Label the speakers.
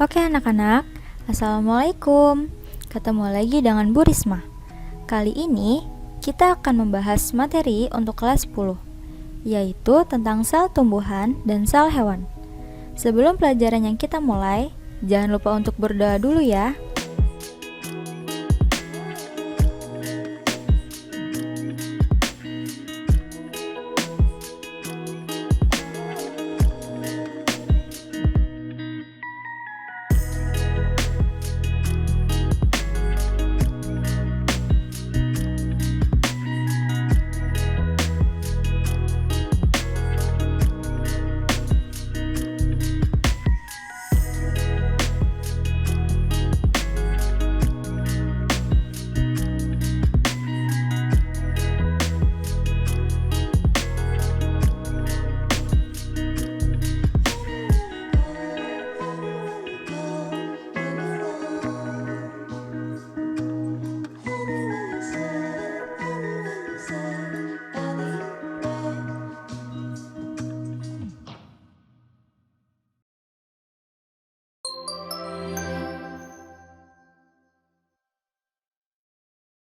Speaker 1: Oke anak-anak, Assalamualaikum. Ketemu lagi dengan Bu Risma. Kali ini kita akan membahas materi untuk kelas 10, yaitu tentang sel tumbuhan dan sel hewan. Sebelum pelajaran yang kita mulai, jangan lupa untuk berdoa dulu ya.